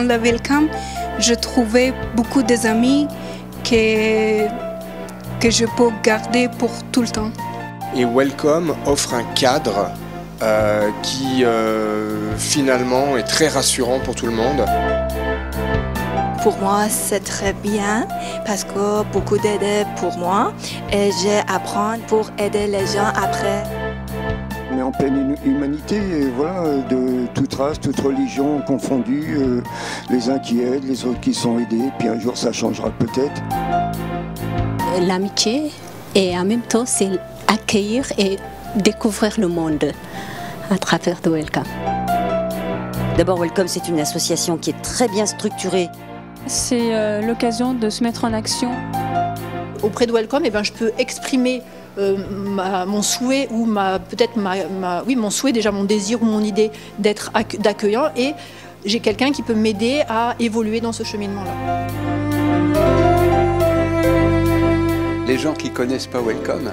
la Welcome, je trouvais beaucoup d'amis que je peux garder pour tout le temps. Et Welcome offre un cadre qui finalement est très rassurant pour tout le monde. Pour moi, c'est très bien parce que beaucoup d'aide pour moi et j'ai appris pour aider les gens après. On est en pleine humanité, voilà, de toute race, toute religion confondue, les uns qui aident, les autres qui sont aidés, puis un jour ça changera peut-être. L'amitié et en même temps c'est accueillir et découvrir le monde à travers de Welcome. D'abord, Welcome, c'est une association qui est très bien structurée. C'est l'occasion de se mettre en action. Auprès de Welcome, je peux exprimer mon souhait ou mon souhait, déjà mon désir ou mon idée d'être d'accueillant, et j'ai quelqu'un qui peut m'aider à évoluer dans ce cheminement-là. Les gens qui ne connaissent pas Welcome,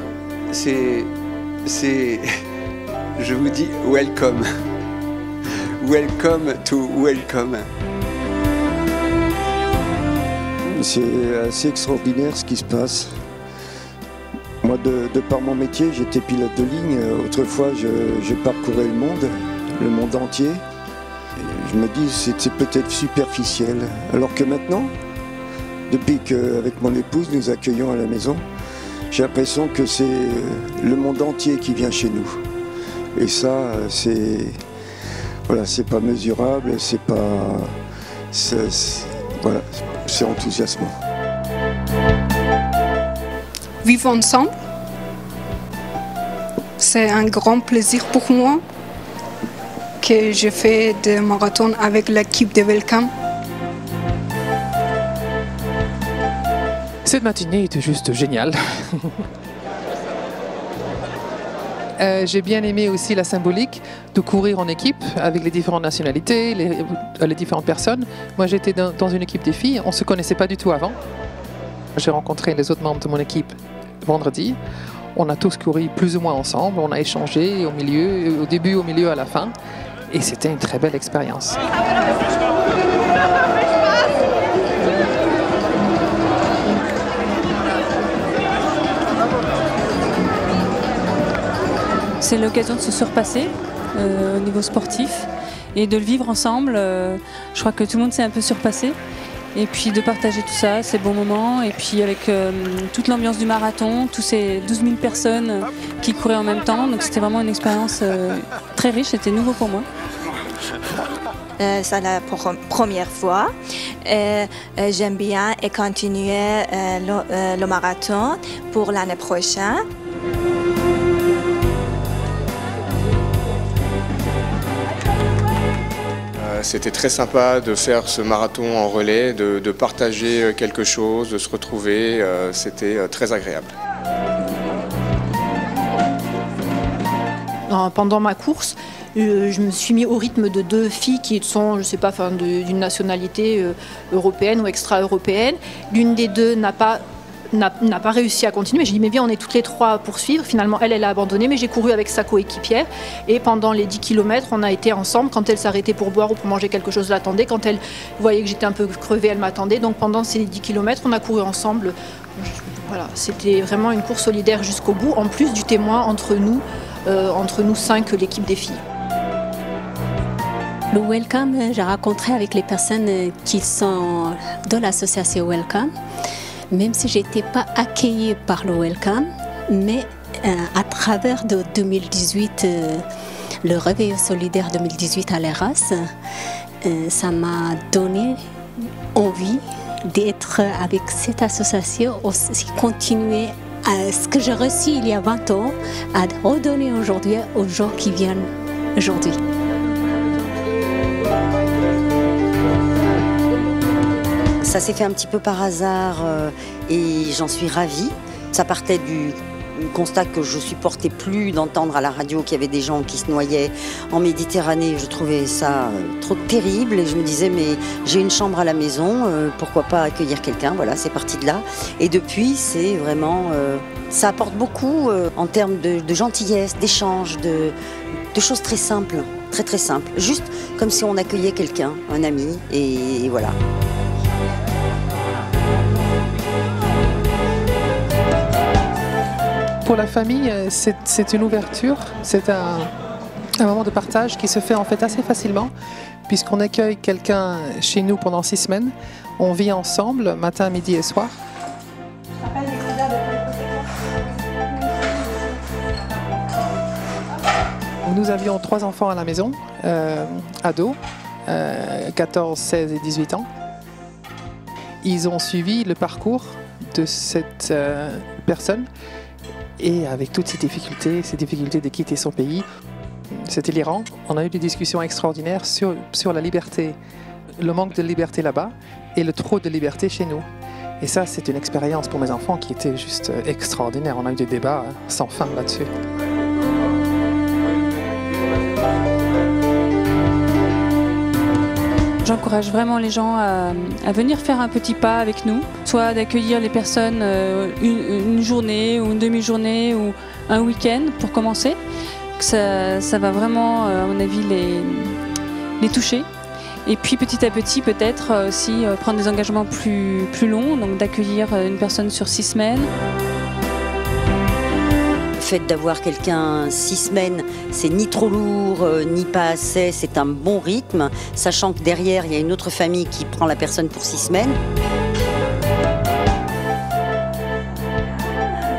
c'est, je vous dis, welcome. Welcome to Welcome. C'est assez extraordinaire ce qui se passe. Moi, de par mon métier, j'étais pilote de ligne. Autrefois, je parcourais le monde entier. Et je me dis, c'est peut-être superficiel. Alors que maintenant, depuis qu'avec mon épouse, nous accueillons à la maison, j'ai l'impression que c'est le monde entier qui vient chez nous. Et ça, c'est pas mesurable, c'est enthousiasmant. Vivre ensemble, c'est un grand plaisir pour moi que je fais des marathons avec l'équipe de Welcome. Cette matinée était juste géniale. J'ai bien aimé aussi la symbolique de courir en équipe avec les différentes nationalités, les différentes personnes. Moi, j'étais dans une équipe des filles, on ne se connaissait pas du tout avant. J'ai rencontré les autres membres de mon équipe vendredi. On a tous couru plus ou moins ensemble, on a échangé au début, au milieu, à la fin. Et c'était une très belle expérience. C'est l'occasion de se surpasser au niveau sportif et de le vivre ensemble. Je crois que tout le monde s'est un peu surpassé. Et puis de partager tout ça, ces bons moments. Et puis avec toute l'ambiance du marathon, tous ces 12 000 personnes qui couraient en même temps. Donc c'était vraiment une expérience très riche, c'était nouveau pour moi. C'est la première fois. J'aime bien et continuer le marathon pour l'année prochaine. C'était très sympa de faire ce marathon en relais, de partager quelque chose, de se retrouver. C'était très agréable. Pendant ma course, je me suis mis au rythme de deux filles qui sont, je sais pas, d'une nationalité européenne ou extra-européenne. L'une des deux n'a pas réussi à continuer, mais j'ai dit mais viens, on est toutes les trois à poursuivre. Finalement elle a abandonné, mais j'ai couru avec sa coéquipière et pendant les 10 km on a été ensemble. Quand elle s'arrêtait pour boire ou pour manger quelque chose, je l'attendais. Quand elle voyait que j'étais un peu crevée, elle m'attendait. Donc pendant ces 10 km on a couru ensemble. Voilà, c'était vraiment une course solidaire jusqu'au bout, en plus du témoin entre nous 5, l'équipe des filles. Le Welcome, j'ai rencontré avec les personnes qui sont de l'association Welcome. Même si je n'étais pas accueillie par le Welcome, mais à travers de 2018, le Réveil solidaire 2018 à l'Eras, ça m'a donné envie d'être avec cette association, aussi continuer à ce que j'ai reçu il y a 20 ans, à redonner aujourd'hui aux gens qui viennent aujourd'hui. Ça s'est fait un petit peu par hasard et j'en suis ravie. Ça partait du constat que je supportais plus d'entendre à la radio qu'il y avait des gens qui se noyaient en Méditerranée. Je trouvais ça trop terrible et je me disais mais j'ai une chambre à la maison, pourquoi pas accueillir quelqu'un. Voilà, c'est parti de là. Et depuis, c'est vraiment... ça apporte beaucoup en termes de gentillesse, d'échange, de choses très simples. très très simple, juste comme si on accueillait quelqu'un, un ami, et voilà. Pour la famille, c'est une ouverture, c'est un moment de partage qui se fait en fait assez facilement, puisqu'on accueille quelqu'un chez nous pendant 6 semaines. On vit ensemble, matin, midi et soir. Nous avions 3 enfants à la maison, ados, 14, 16 et 18 ans. Ils ont suivi le parcours de cette personne, et avec toutes ces difficultés de quitter son pays. C'était l'Iran. On a eu des discussions extraordinaires sur la liberté, le manque de liberté là-bas et le trop de liberté chez nous. Et ça, c'est une expérience pour mes enfants qui était juste extraordinaire. On a eu des débats sans fin là-dessus. J'encourage vraiment les gens à venir faire un petit pas avec nous, soit d'accueillir les personnes une journée ou une demi-journée ou un week-end pour commencer. Ça va vraiment, à mon avis, les toucher. Et puis petit à petit, peut-être aussi prendre des engagements plus longs, donc d'accueillir une personne sur 6 semaines. Le fait d'avoir quelqu'un 6 semaines, c'est ni trop lourd, ni pas assez, c'est un bon rythme, sachant que derrière, il y a une autre famille qui prend la personne pour 6 semaines.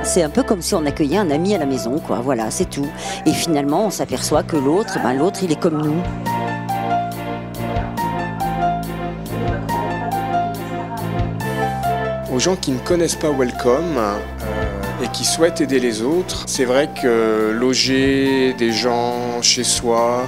C'est un peu comme si on accueillait un ami à la maison, quoi. Voilà, c'est tout. Et finalement, on s'aperçoit que l'autre, il est comme nous. Aux gens qui ne connaissent pas Welcome et qui souhaitent aider les autres, c'est vrai que loger des gens chez soi,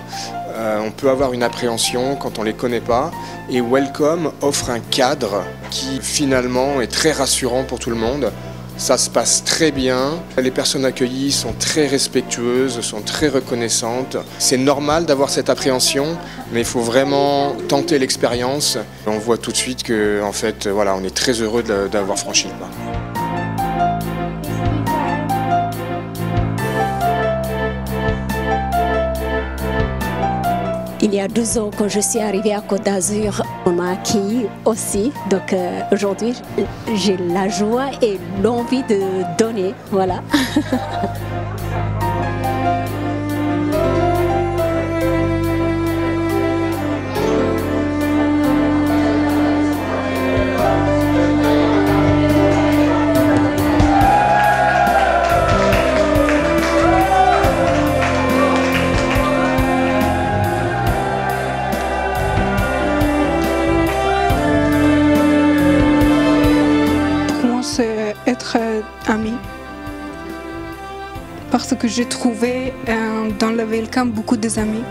on peut avoir une appréhension quand on ne les connaît pas. Et Welcome offre un cadre qui finalement est très rassurant pour tout le monde. Ça se passe très bien, les personnes accueillies sont très respectueuses, sont très reconnaissantes. C'est normal d'avoir cette appréhension, mais il faut vraiment tenter l'expérience. On voit tout de suite que, en fait, voilà, on est très heureux d'avoir franchi le pas. Il y a 12 ans, quand je suis arrivée à Côte d'Azur, on m'a accueilli aussi. Donc aujourd'hui, j'ai la joie et l'envie de donner. Voilà. C'est être ami. Parce que j'ai trouvé dans le Welcome beaucoup d'amis.